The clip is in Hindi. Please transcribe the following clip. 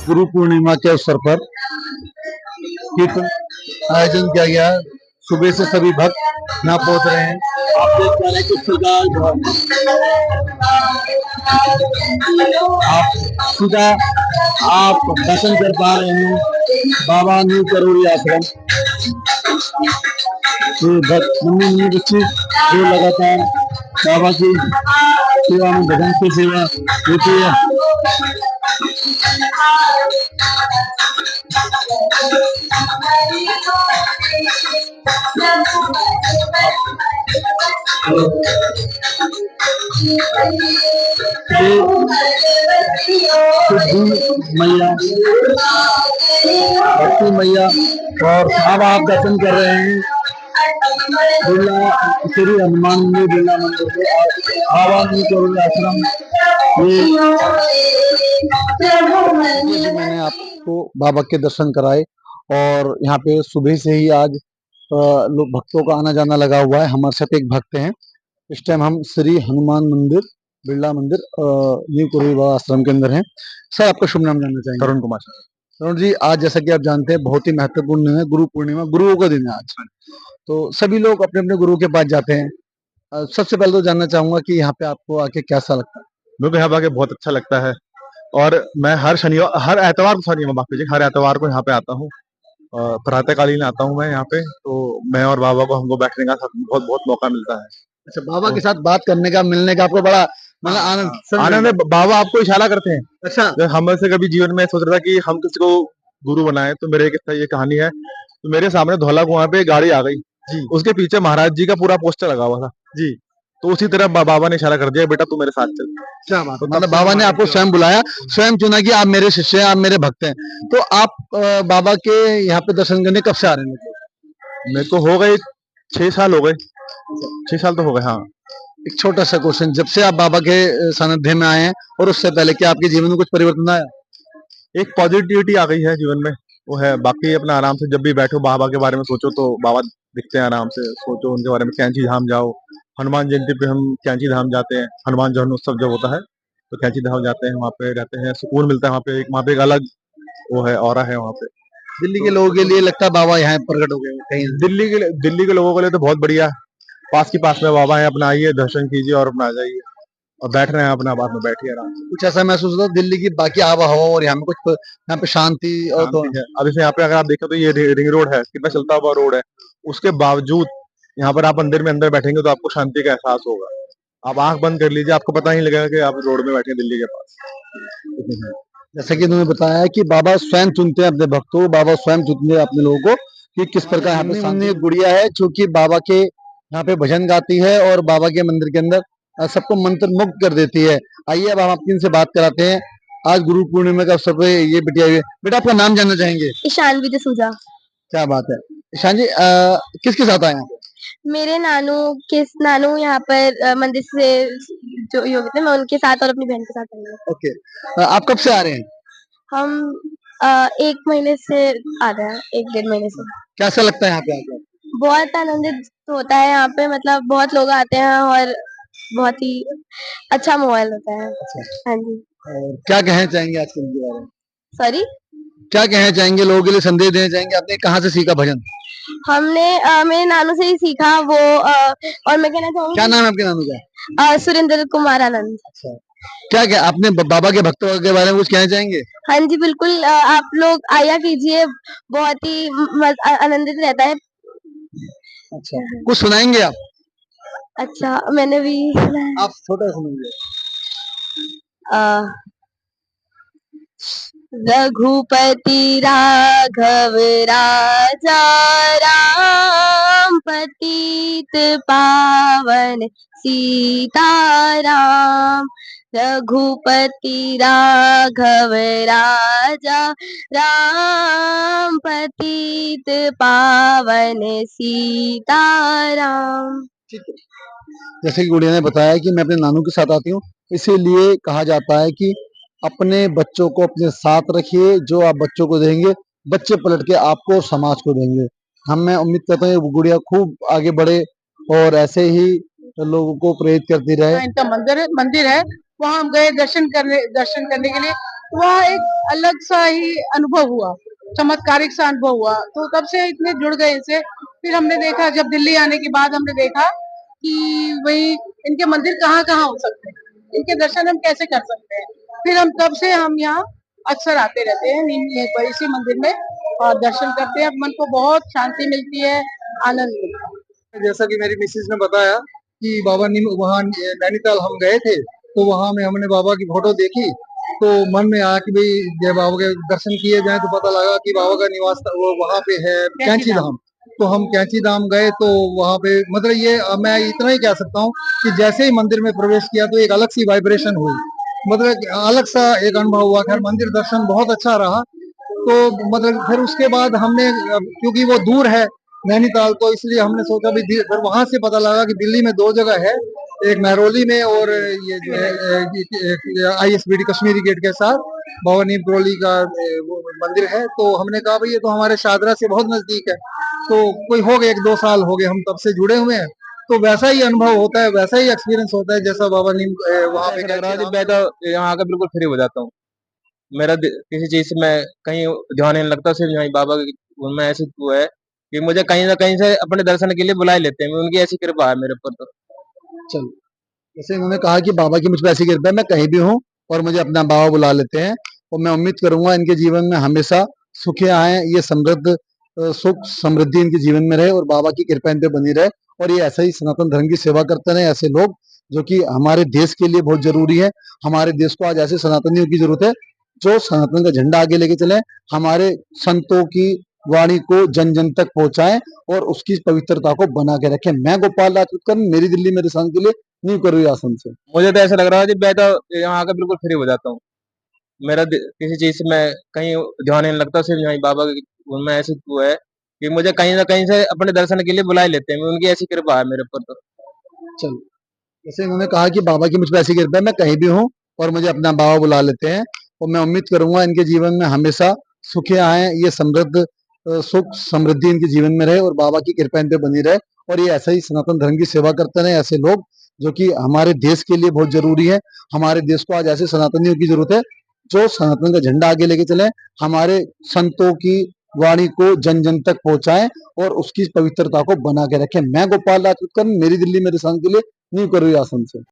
गुरु पूर्णिमा के अवसर पर कीर्तन आयोजन किया गया है। सुबह से सभी भक्त यहाँ पहुंच रहे हैं। आप देख पा रहे हैं कि सीधा आप दर्शन कर पा रहे हैं बाबा न्यू करोड़ी आश्रम। ये भक्त नन्ही बच्ची जो लगातार बाबा की सेवा में भजन की सेवा देती है। मैया भक्ति मैया और अब आप दर्शन कर रहे हैं बिरला श्री हनुमान मंदिर बिरला मंदिर के आवानी करोड़ी आश्रम। ये मैंने आपको बाबा के दर्शन कराए और यहाँ पे सुबह से ही आज लोग भक्तों का आना जाना लगा हुआ है। हमारे साथ एक भक्त हैं। इस टाइम हम श्री हनुमान मंदिर बिरला मंदिर न्यू करोड़ी बाबा आश्रम के अंदर हैं। सर आपका शुभ नाम जानना चाहेंगे? तरुण कुमार। तरुण जी, आज जैसा कि आप जानते हैं बहुत ही महत्वपूर्ण दिन है, गुरु पूर्णिमा, गुरुओं का दिन है आज। तो सभी लोग अपने अपने गुरु के पास जाते हैं। सबसे पहले तो जानना चाहूंगा कि यहाँ पे आपको आके कैसा लगता है? मेरे को यहाँ आके बहुत अच्छा लगता है और मैं हर एतवार को हर एतवार को यहाँ पे आता हूँ। प्रातःकालीन आता हूँ मैं यहाँ पे, तो मैं और बाबा को हमको बैठने का बहुत बहुत मौका मिलता है। अच्छा, बाबा के साथ बात करने का, मिलने का आपको बड़ा मतलब आनंद है। बाबा आपको इशारा करते हैं। अच्छा, हम से कभी जीवन में सोच रहा था कि हम किसी को गुरु बनाए, तो मेरे एक ये कहानी है। तो मेरे सामने धौला कुआं पे गाड़ी आ गई जी, उसके पीछे महाराज जी का पूरा पोस्टर लगा हुआ था जी। तो उसी तरह बाबा ने इशारा कर दिया, बेटा तू मेरे साथ चल। क्या बात है, मतलब बाबा ने आपको स्वयं बुलाया, स्वयं चुना कि आप मेरे शिष्य हैं, आप मेरे भक्त हैं। तो आप बाबा के यहाँ पे दर्शन करने कब से आ रहे हैं? मेरे को हो गए 6 साल हो गए। 6 साल तो हो गए। हाँ, एक छोटा सा क्वेश्चन, जब से आप बाबा के सानिध्य में आए हैं और उससे पहले क्या आपके जीवन में कुछ परिवर्तन आया? एक पॉजिटिविटी आ गई है जीवन में, वो है। बाकी अपना आराम से जब भी बैठो बाबा के बारे में सोचो तो बाबा दिखते हैं। आराम से सोचो उनके बारे में। कैंची धाम जाओ, हनुमान जयंती पे हम कैंची धाम जाते हैं। हनुमान जन्म उत्सव जब होता है तो कैंची धाम जाते हैं, वहाँ पे रहते हैं, सुकून मिलता है। वहाँ पे एक अलग वो है, ऑरा है वहाँ पे। दिल्ली के लोगों के लिए लगता है बाबा यहाँ प्रकट हो गए कहीं? दिल्ली के लोगों के लिए तो बहुत बढ़िया, पास में बाबा है, अपना आइए दर्शन कीजिए और अपना आ जाइए। और बैठ रहे हैं अपना, बाद में बैठिए आराम से। कुछ ऐसा महसूस होता है दिल्ली की बाकी आबो हवा और यहाँ में कुछ यहाँ पे शांति और तो है। अब इसे यहाँ पे अगर आप देखें तो ये रिंग रोड है, कितना चलता हुआ रोड है। उसके बावजूद यहाँ पर आप मंदिर में अंदर बैठेंगे तो आपको शांति का एहसास होगा। आप आंख बंद कर लीजिए, आपको पता नहीं लगेगा कि आप रोड में बैठे दिल्ली के पास। जैसे कि उन्होंने बताया कि बाबा स्वयं चुनते हैं अपने भक्तों को, बाबा स्वयं चुनते हैं अपने लोगों को कि किस प्रकार यहाँ पे सामने एक गुड़िया है जो कि बाबा के यहाँ पे भजन गाती है और बाबा के मंदिर के अंदर सबको मंत्र मुग्ध कर देती है। आइए अब हम आपकी इनसे बात कराते हैं। आज गुरु पूर्णिमा का अवसर पे ये बिटिया हुई है। बेटा आपका नाम जानना चाहेंगे? ईशानवी जसूजा। क्या बात है ईशान जी, किसके साथ आए हैं? मेरे नानू यहाँ पर मंदिर से जो योगी थे, मैं उनके साथ और अपनी बहन के साथ आई हूँ। ओके, आप कब से आ रहे हैं? हम 1 महीने से आ रहे हैं, 1 डेढ़ महीने से। कैसा लगता है यहाँ पे आकर? बहुत आनंदित होता है यहाँ पे, मतलब बहुत लोग आते हैं और बहुत ही अच्छा माहौल होता है। हाँ जी। क्या कहना चाहेंगे आज के दिन के बारे में? सॉरी, क्या कहना चाहेंगे, लोगों के लिए संदेश देना चाहेंगे? आपने कहाँ से सीखा भजन? हमने मेरे नानू से ही सीखा वो, और मैं कहना चाहूंगी। क्या नाम है आपके नानू का? सुरेंद्र कुमार आनंद। अच्छा, क्या आपने बाबा के भक्तों के बारे में कुछ कहना चाहेंगे? हाँ जी बिल्कुल, आप लोग आया कीजिए, बहुत ही आनंदित रहता है। अच्छा, कुछ सुनाएंगे आप? अच्छा, मैंने भी आप छोटा सुनाइए। रघुपति राघव राजा राम, पतित पावन सीताराम। रघुपति राघव राजा राम, पतित पावन सीताराम। जैसे कि गुड़िया ने बताया कि मैं अपने नानू के साथ आती हूँ, इसीलिए कहा जाता है कि अपने बच्चों को अपने साथ रखिए। जो आप बच्चों को देंगे, बच्चे पलट के आपको समाज को देंगे। मैं उम्मीद करता हूँ ये गुड़िया खूब आगे बढ़े और ऐसे ही लोगों को प्रेरित करती रहे। इनका मंदिर है, वहाँ हम गए दर्शन करने के लिए। वह एक अलग सा ही अनुभव हुआ, चमत्कारिक सा अनुभव हुआ। तो तब से इतने जुड़ गए इनसे। फिर हमने देखा, जब दिल्ली आने के बाद हमने देखा कि वही इनके मंदिर कहाँ कहाँ हो सकते हैं, इनके दर्शन हम कैसे कर सकते हैं। फिर हम तब से हम यहाँ अक्सर आते रहते हैं, यहीं पर इसी मंदिर में, और दर्शन करते हैं। मन को बहुत शांति मिलती है, आनंद मिलता है। जैसा कि मेरी मिसेज ने बताया कि बाबा नीम वहाँ नैनीताल हम गए थे, तो वहाँ में हमने बाबा की फोटो देखी, तो मन में आया कि भाई जब बाबा के दर्शन किए जाएं, तो पता लगा कि बाबा का निवास वो वहाँ पे है कैंची धाम। तो हम कैंची धाम गए, तो वहाँ पे मतलब ये मैं इतना ही कह सकता हूँ कि जैसे ही मंदिर में प्रवेश किया तो एक अलग सी वाइब्रेशन हुई, मतलब अलग सा एक अनुभव हुआ। खैर मंदिर दर्शन बहुत अच्छा रहा। तो मतलब फिर उसके बाद हमने क्योंकि वो दूर है नैनीताल, तो इसलिए हमने सोचा भी फिर वहां से पता लगा कि दिल्ली में दो जगह है, एक महरौली में और ये जो है ISBD कश्मीरी गेट के साथ बाबा नीम करोली का वो मंदिर है। तो हमने कहा भाई ये तो हमारे शादरा से बहुत नजदीक है, तो कोई हो गए 1-2 साल हो गए हम तब से जुड़े हुए हैं। तो वैसा ही अनुभव होता है, वैसा ही एक्सपीरियंस होता है जैसा बाबा नीम वहां पे मैं तो यहाँ आकर बिल्कुल फ्री हो जाता हूँ। मेरा किसी चीज से मैं कहीं ध्यान नहीं लगता, सिर्फ यहाँ बाबा में ऐसी वो है कि मुझे कहीं ना कहीं से अपने दर्शन के लिए बुला ही लेते हैं, उनकी ऐसी कृपा है मेरे ऊपर। तो चलो, जैसे इन्होंने कहा कि बाबा की मुझ पर ऐसी कृपा है, मैं कहीं भी हूँ और मुझे अपना बाबा बुला लेते हैं, और मैं उम्मीद करूंगा इनके जीवन में हमेशा सुखी आए, ये समृद्ध सुख समृद्धि इनके जीवन में रहे और बाबा की कृपा इन पे बनी रहे, और ये ऐसा ही सनातन धर्म की सेवा करते रहे। ऐसे लोग जो कि हमारे देश के लिए बहुत जरूरी है। हमारे देश को आज ऐसे सनातनियों की जरूरत है जो सनातन का झंडा आगे लेके चले, हमारे संतों की वाणी को जन जन तक पहुंचाएं और उसकी पवित्रता को बना के रखें। मैं गोपाल राजपूत, मेरी दिल्ली मेरे संघ के लिए न्यू करोई आसन से। मुझे तो ऐसा लग रहा है जी, मैं तो यहाँ आकर बिल्कुल फ्री हो जाता हूँ। मेरा किसी चीज से मैं कहीं ध्यान नहीं लगता, सिर्फ यहाँ बाबा में ऐसी वो है कि मुझे कहीं ना कहीं से अपने दर्शन के लिए बुला ही लेते हैं, उनकी ऐसी कृपा है मेरे ऊपर। तो चलो, जैसे इन्होंने कहा कि बाबा की मुझ पर ऐसी कृपा है, मैं कहीं भी हूँ और मुझे अपना बाबा बुला लेते हैं, और मैं उम्मीद करूंगा इनके जीवन में हमेशा सुखी आए, ये समृद्ध सुख समृद्धि इनके जीवन में रहे और बाबा की कृपा इन पे बनी रहे, और ये ऐसा ही सनातन धर्म की सेवा करते रहे। ऐसे लोग जो कि हमारे देश के लिए बहुत जरूरी है। हमारे देश को आज ऐसे सनातनियों की जरूरत है जो सनातन का झंडा आगे लेके चले, हमारे संतों की वाणी को जन जन तक पहुंचाएं और उसकी पवित्रता को बना के रखें। मैं गोपाल राजपूत, मेरी दिल्ली मेरे संघ के लिए न्यू करोई आसन से।